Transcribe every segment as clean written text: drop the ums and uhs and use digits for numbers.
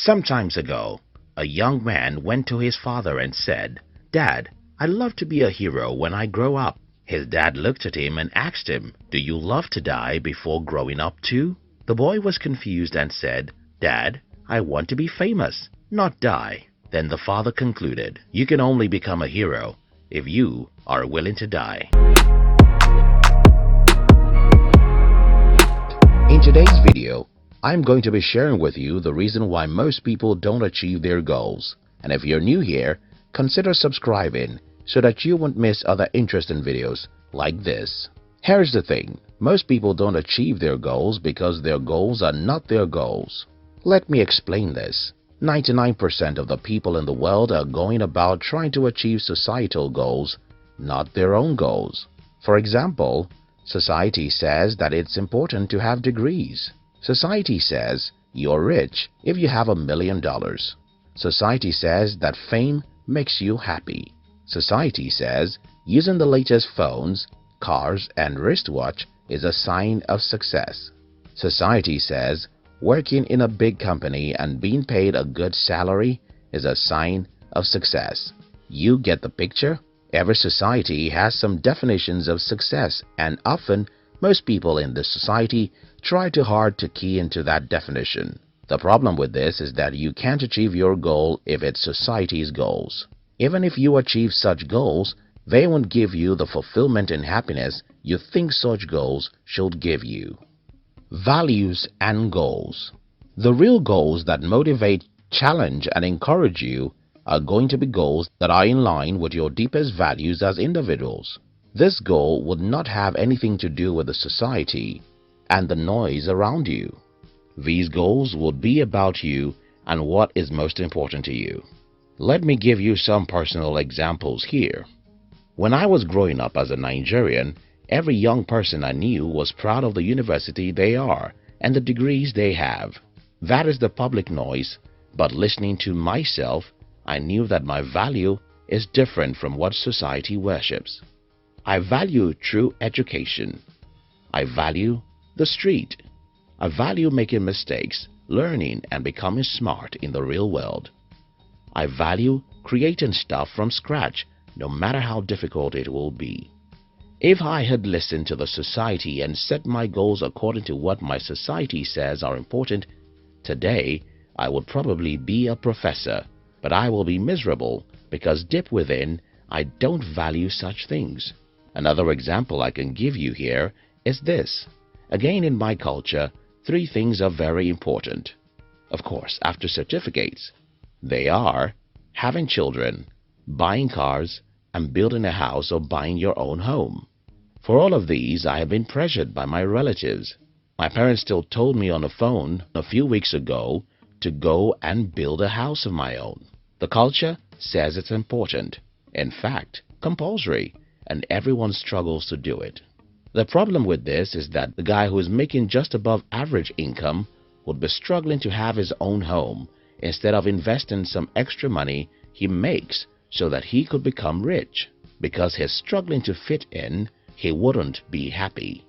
Some time ago, a young man went to his father and said, "Dad, I'd love to be a hero when I grow up." His dad looked at him and asked him, "Do you love to die before growing up too?" The boy was confused and said, "Dad, I want to be famous, not die." Then the father concluded, "You can only become a hero if you are willing to die." In today's video, I'm going to be sharing with you the reason why most people don't achieve their goals. And if you're new here, consider subscribing so that you won't miss other interesting videos like this. Here's the thing, most people don't achieve their goals because their goals are not their goals. Let me explain this. 99% of the people in the world are going about trying to achieve societal goals, not their own goals. For example, society says that it's important to have degrees. Society says you're rich if you have $1 million. Society says that fame makes you happy. Society says using the latest phones, cars, and wristwatch is a sign of success. Society says working in a big company and being paid a good salary is a sign of success. You get the picture? Every society has some definitions of success, and often most people in this society try too hard to key into that definition. The problem with this is that you can't achieve your goal if it's society's goals. Even if you achieve such goals, they won't give you the fulfillment and happiness you think such goals should give you. Values and goals. The real goals that motivate, challenge, and encourage you are going to be goals that are in line with your deepest values as individuals. This goal would not have anything to do with the society and the noise around you. These goals would be about you and what is most important to you. Let me give you some personal examples here. When I was growing up as a Nigerian, every young person I knew was proud of the university they are and the degrees they have. That is the public noise, but listening to myself, I knew that my value is different from what society worships. I value true education. I value the street. I value making mistakes, learning, and becoming smart in the real world. I value creating stuff from scratch, no matter how difficult it will be. If I had listened to the society and set my goals according to what my society says are important, today I would probably be a professor, but I will be miserable because deep within I don't value such things. Another example I can give you here is this. Again, in my culture, 3 things are very important. Of course, after certificates. They are having children, buying cars, and building a house or buying your own home. For all of these, I have been pressured by my relatives. My parents still told me on the phone a few weeks ago to go and build a house of my own. The culture says it's important, in fact, compulsory, and everyone struggles to do it. The problem with this is that the guy who is making just above average income would be struggling to have his own home instead of investing some extra money he makes so that he could become rich. Because he's struggling to fit in, he wouldn't be happy.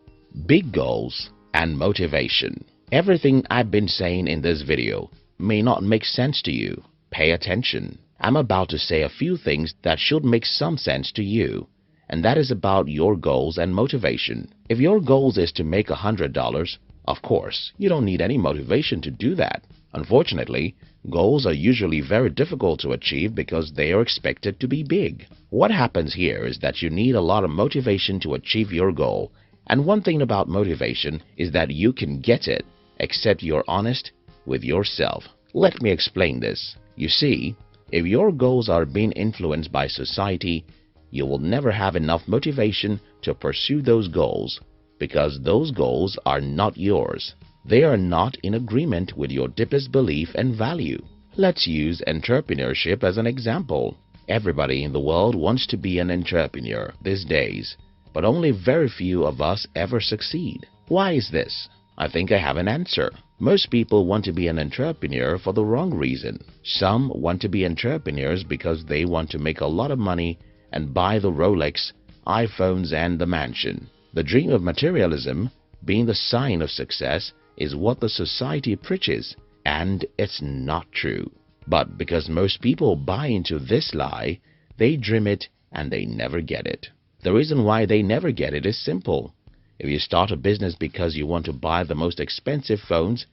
Big goals and motivation. Everything I've been saying in this video may not make sense to you. Pay attention. I'm about to say a few things that should make some sense to you, and that is about your goals and motivation. If your goal is to make $100, of course, you don't need any motivation to do that. Unfortunately, goals are usually very difficult to achieve because they are expected to be big. What happens here is that you need a lot of motivation to achieve your goal, and one thing about motivation is that you can get it, except you're honest with yourself. Let me explain this. You see, if your goals are being influenced by society, you will never have enough motivation to pursue those goals because those goals are not yours. They are not in agreement with your deepest belief and value. Let's use entrepreneurship as an example. Everybody in the world wants to be an entrepreneur these days, but only very few of us ever succeed. Why is this? I think I have an answer. Most people want to be an entrepreneur for the wrong reason. Some want to be entrepreneurs because they want to make a lot of money and buy the Rolex, iPhones, and the mansion. The dream of materialism, being the sign of success, is what the society preaches And it's not true. But because most people buy into this lie, they dream it and they never get it. The reason why they never get it is simple. If you start a business because you want to buy the most expensive phones,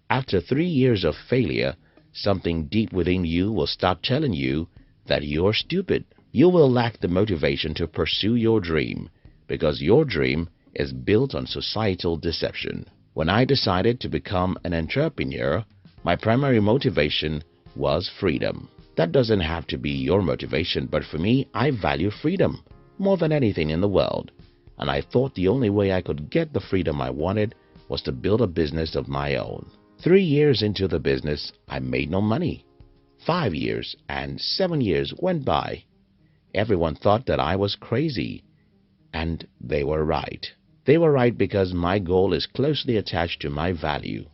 after 3 years of failure, something deep within you will start telling you that you're stupid. You will lack the motivation to pursue your dream because your dream is built on societal deception. When I decided to become an entrepreneur, my primary motivation was freedom. That doesn't have to be your motivation, but for me, I value freedom more than anything in the world. And I thought the only way I could get the freedom I wanted was to build a business of my own. 3 years into the business, I made no money. 5 years and 7 years went by. Everyone thought that I was crazy. And they were right. They were right because my goal is closely attached to my value.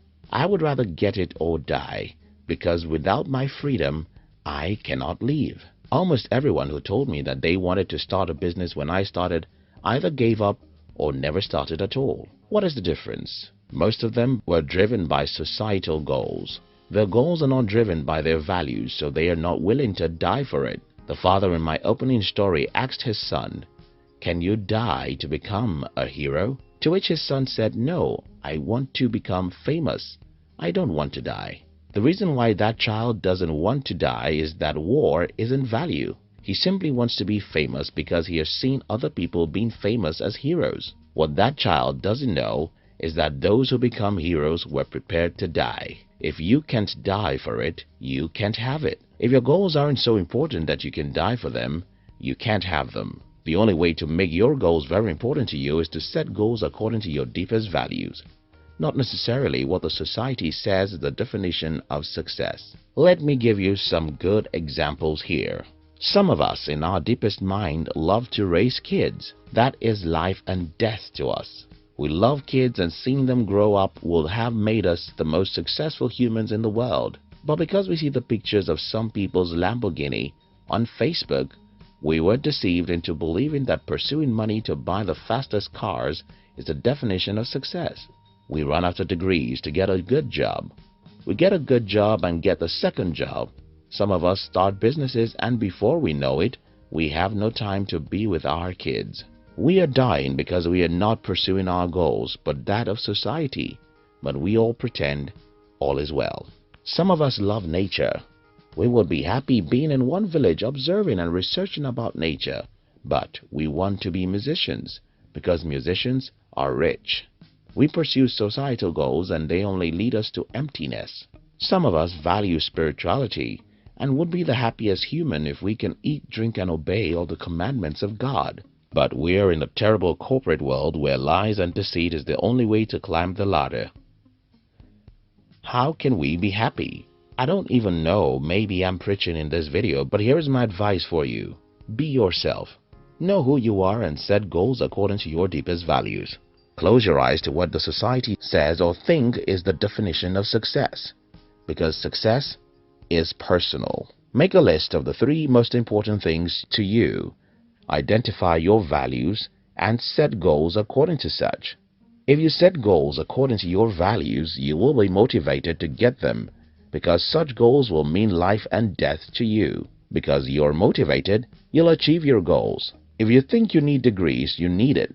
I would rather get it or die, because without my freedom, I cannot leave. Almost everyone who told me that they wanted to start a business when I started either gave up or never started at all. What is the difference? Most of them were driven by societal goals. Their goals are not driven by their values, so they are not willing to die for it. The father in my opening story asked his son, "Can you die to become a hero?" To which his son said, "No, I want to become famous. I don't want to die." The reason why that child doesn't want to die is that war isn't value. He simply wants to be famous because he has seen other people being famous as heroes. What that child doesn't know is that those who become heroes were prepared to die. If you can't die for it, you can't have it. If your goals aren't so important that you can die for them, you can't have them. The only way to make your goals very important to you is to set goals according to your deepest values, not necessarily what the society says is the definition of success. Let me give you some good examples here. Some of us in our deepest mind love to raise kids. That is life and death to us. We love kids, and seeing them grow up will have made us the most successful humans in the world. But because we see the pictures of some people's Lamborghini on Facebook, we were deceived into believing that pursuing money to buy the fastest cars is the definition of success. We run after degrees to get a good job. We get a good job and get the second job. Some of us start businesses, and before we know it, we have no time to be with our kids. We are dying because we are not pursuing our goals, but that of society. But we all pretend all is well. Some of us love nature. We would be happy being in one village observing and researching about nature. But we want to be musicians because musicians are rich. We pursue societal goals and they only lead us to emptiness. Some of us value spirituality and would be the happiest human if we can eat, drink, and obey all the commandments of God. But we are in a terrible corporate world where lies and deceit is the only way to climb the ladder. How can we be happy? I don't even know, maybe I'm preaching in this video, but here's my advice for you. Be yourself. Know who you are and set goals according to your deepest values. Close your eyes to what the society says or think is the definition of success, because success is personal. Make a list of the 3 most important things to you. Identify your values and set goals according to such. If you set goals according to your values, you will be motivated to get them, because such goals will mean life and death to you. Because you're motivated, you'll achieve your goals. If you think you need degrees, you need it.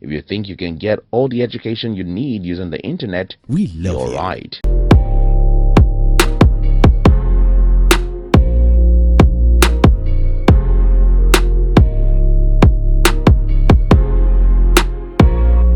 If you think you can get all the education you need using the internet, you're right.